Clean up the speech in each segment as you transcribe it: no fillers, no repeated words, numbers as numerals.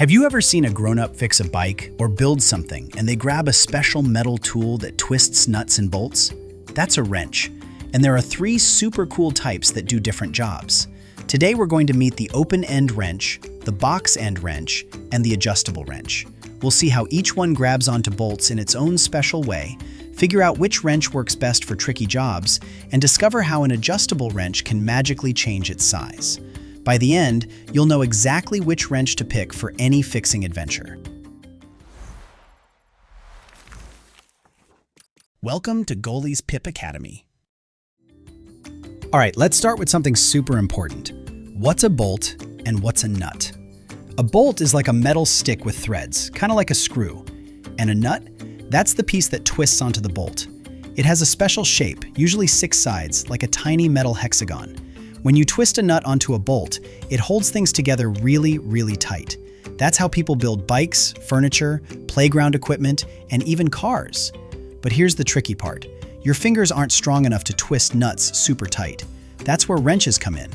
Have you ever seen a grown-up fix a bike or build something and they grab a special metal tool that twists nuts and bolts? That's a wrench. And there are 3 super cool types that do different jobs. Today we're going to meet the open-end wrench, the box-end wrench, and the adjustable wrench. We'll see how each one grabs onto bolts in its own special way, figure out which wrench works best for tricky jobs, and discover how an adjustable wrench can magically change its size. By the end, you'll know exactly which wrench to pick for any fixing adventure. Welcome to Goalie's Pip Academy. All right, let's start with something super important. What's a bolt and what's a nut? A bolt is like a metal stick with threads, kind of like a screw. And a nut? That's the piece that twists onto the bolt. It has a special shape, usually 6 sides, like a tiny metal hexagon. When you twist a nut onto a bolt, it holds things together really, really tight. That's how people build bikes, furniture, playground equipment, and even cars. But here's the tricky part. Your fingers aren't strong enough to twist nuts super tight. That's where wrenches come in.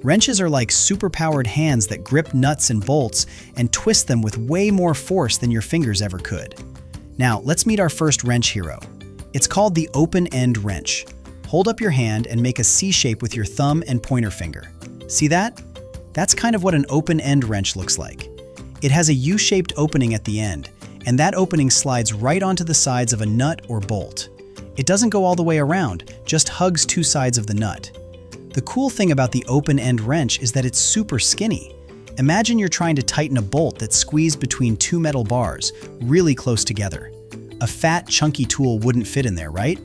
Wrenches are like super-powered hands that grip nuts and bolts and twist them with way more force than your fingers ever could. Now, let's meet our first wrench hero. It's called the open-end wrench. Hold up your hand and make a C shape with your thumb and pointer finger. See that? That's kind of what an open-end wrench looks like. It has a U-shaped opening at the end, and that opening slides right onto the sides of a nut or bolt. It doesn't go all the way around, just hugs 2 sides of the nut. The cool thing about the open-end wrench is that it's super skinny. Imagine you're trying to tighten a bolt that's squeezed between 2 metal bars, really close together. A fat, chunky tool wouldn't fit in there, right?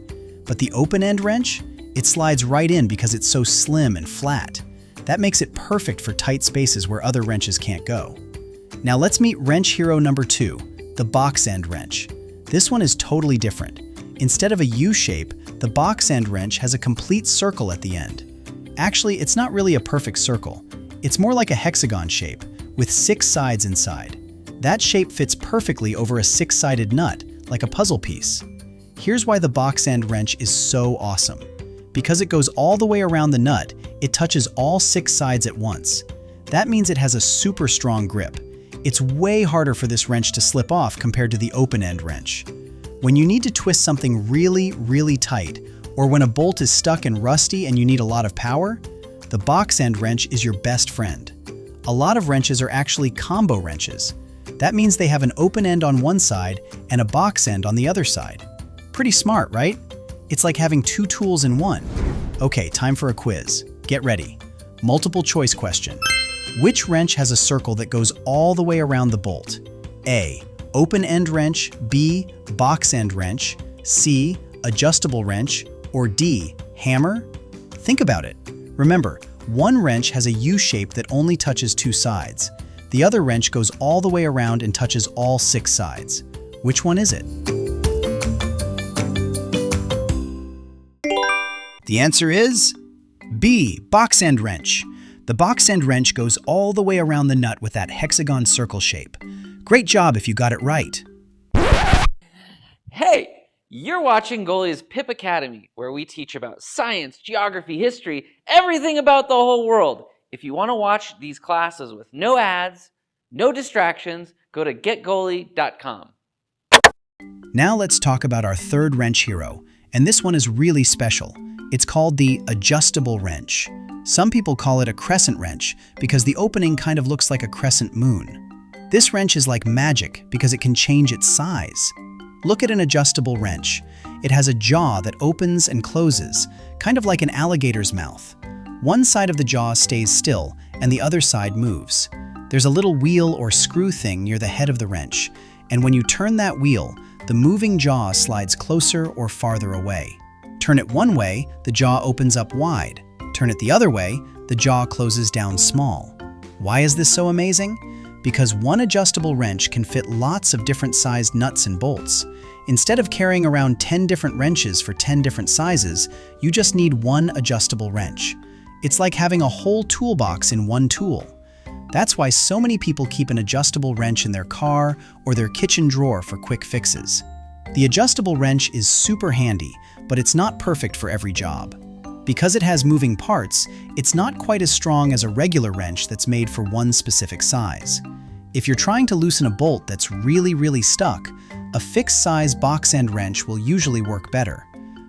But the open-end wrench? It slides right in because it's so slim and flat. That makes it perfect for tight spaces where other wrenches can't go. Now let's meet wrench hero number 2, the box-end wrench. This one is totally different. Instead of a U-shape, the box-end wrench has a complete circle at the end. Actually, it's not really a perfect circle. It's more like a hexagon shape, with 6 sides inside. That shape fits perfectly over a 6-sided nut, like a puzzle piece. Here's why the box-end wrench is so awesome. Because it goes all the way around the nut, it touches all 6 sides at once. That means it has a super strong grip. It's way harder for this wrench to slip off compared to the open-end wrench. When you need to twist something really, really tight, or when a bolt is stuck and rusty and you need a lot of power, the box-end wrench is your best friend. A lot of wrenches are actually combo wrenches. That means they have an open end on one side and a box end on the other side. Pretty smart, right? It's like having 2 tools in one. Okay, time for a quiz. Get ready. Multiple choice question. Which wrench has a circle that goes all the way around the bolt? A, open end wrench, B, box end wrench, C, adjustable wrench, or D, hammer? Think about it. Remember, one wrench has a U shape that only touches 2 sides. The other wrench goes all the way around and touches all 6 sides. Which one is it? The answer is B, box end wrench. The box end wrench goes all the way around the nut with that hexagon circle shape. Great job if you got it right. Hey, you're watching Goalie's Pip Academy, where we teach about science, geography, history, everything about the whole world. If you want to watch these classes with no ads, no distractions, go to getgoalie.com. Now let's talk about our third wrench hero, and this one is really special. It's called the adjustable wrench. Some people call it a crescent wrench because the opening kind of looks like a crescent moon. This wrench is like magic because it can change its size. Look at an adjustable wrench. It has a jaw that opens and closes, kind of like an alligator's mouth. One side of the jaw stays still and the other side moves. There's a little wheel or screw thing near the head of the wrench, and when you turn that wheel, the moving jaw slides closer or farther away. Turn it one way, the jaw opens up wide. Turn it the other way, the jaw closes down small. Why is this so amazing? Because one adjustable wrench can fit lots of different sized nuts and bolts. Instead of carrying around 10 different wrenches for 10 different sizes, you just need one adjustable wrench. It's like having a whole toolbox in one tool. That's why so many people keep an adjustable wrench in their car or their kitchen drawer for quick fixes. The adjustable wrench is super handy, but it's not perfect for every job. Because it has moving parts, it's not quite as strong as a regular wrench that's made for one specific size. If you're trying to loosen a bolt that's really stuck, a fixed size box end wrench will usually work better.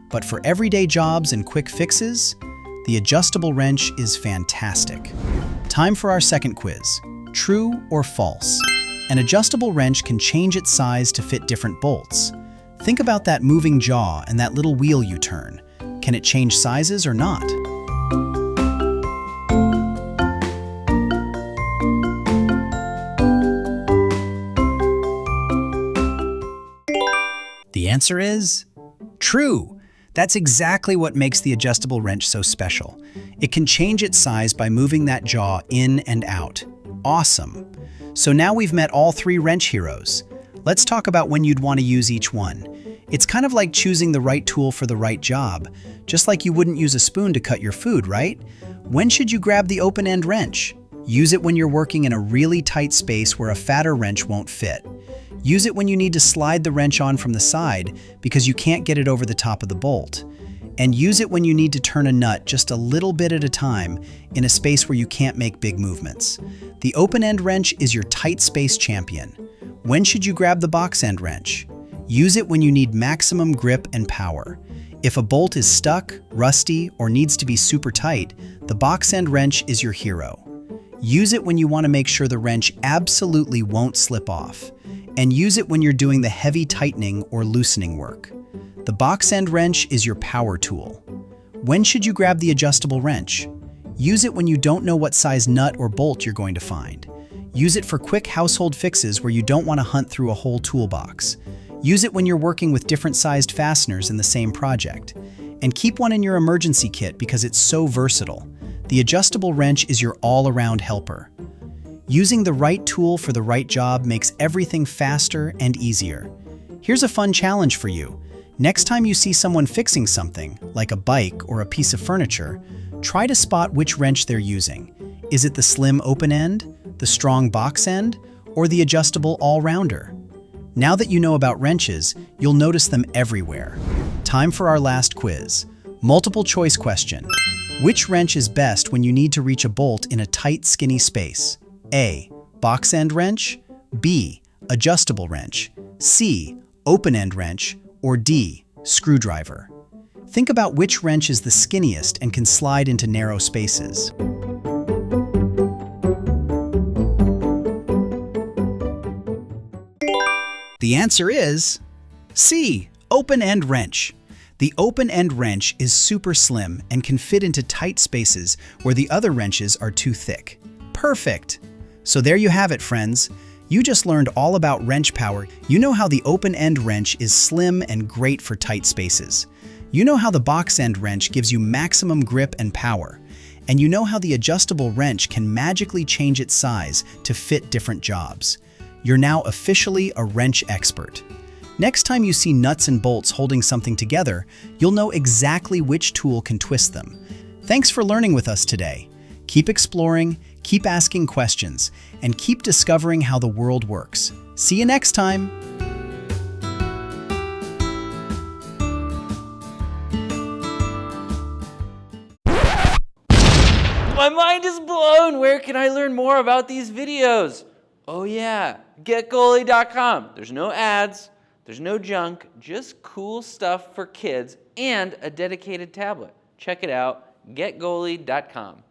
But for everyday jobs and quick fixes, the adjustable wrench is fantastic. Time for our second quiz. True or false? An adjustable wrench can change its size to fit different bolts. Think about that moving jaw and that little wheel you turn. Can it change sizes or not? The answer is true. That's exactly what makes the adjustable wrench so special. It can change its size by moving that jaw in and out. Awesome. So now we've met all three wrench heroes. Let's talk about when you'd want to use each one. It's kind of like choosing the right tool for the right job, just like you wouldn't use a spoon to cut your food, right? When should you grab the open-end wrench? Use it when you're working in a really tight space where a fatter wrench won't fit. Use it when you need to slide the wrench on from the side because you can't get it over the top of the bolt. And use it when you need to turn a nut just a little bit at a time in a space where you can't make big movements. The open-end wrench is your tight space champion. When should you grab the box end wrench? Use it when you need maximum grip and power. If a bolt is stuck, rusty, or needs to be super tight, the box end wrench is your hero. Use it when you want to make sure the wrench absolutely won't slip off. And use it when you're doing the heavy tightening or loosening work. The box end wrench is your power tool. When should you grab the adjustable wrench? Use it when you don't know what size nut or bolt you're going to find. Use it for quick household fixes where you don't want to hunt through a whole toolbox. Use it when you're working with different sized fasteners in the same project. And keep one in your emergency kit because it's so versatile. The adjustable wrench is your all-around helper. Using the right tool for the right job makes everything faster and easier. Here's a fun challenge for you. Next time you see someone fixing something, like a bike or a piece of furniture, try to spot which wrench they're using. Is it the slim open end, the strong box end, or the adjustable all-rounder? Now that you know about wrenches, you'll notice them everywhere. Time for our last quiz. Multiple choice question. Which wrench is best when you need to reach a bolt in a tight, skinny space? A. Box end wrench. B. Adjustable wrench. C. Open end wrench. Or D. Screwdriver. Think about which wrench is the skinniest and can slide into narrow spaces. The answer is C. Open end wrench. The open end wrench is super slim and can fit into tight spaces where the other wrenches are too thick. Perfect! So there you have it, friends. You just learned all about wrench power. You know how the open-end wrench is slim and great for tight spaces. You know how the box-end wrench gives you maximum grip and power. And you know how the adjustable wrench can magically change its size to fit different jobs. You're now officially a wrench expert. Next time you see nuts and bolts holding something together, you'll know exactly which tool can twist them. Thanks for learning with us today. Keep exploring, keep asking questions, and keep discovering how the world works. See you next time! My mind is blown! Where can I learn more about these videos? Oh yeah, GetGoalie.com. There's no ads, there's no junk, just cool stuff for kids and a dedicated tablet. Check it out, GetGoalie.com.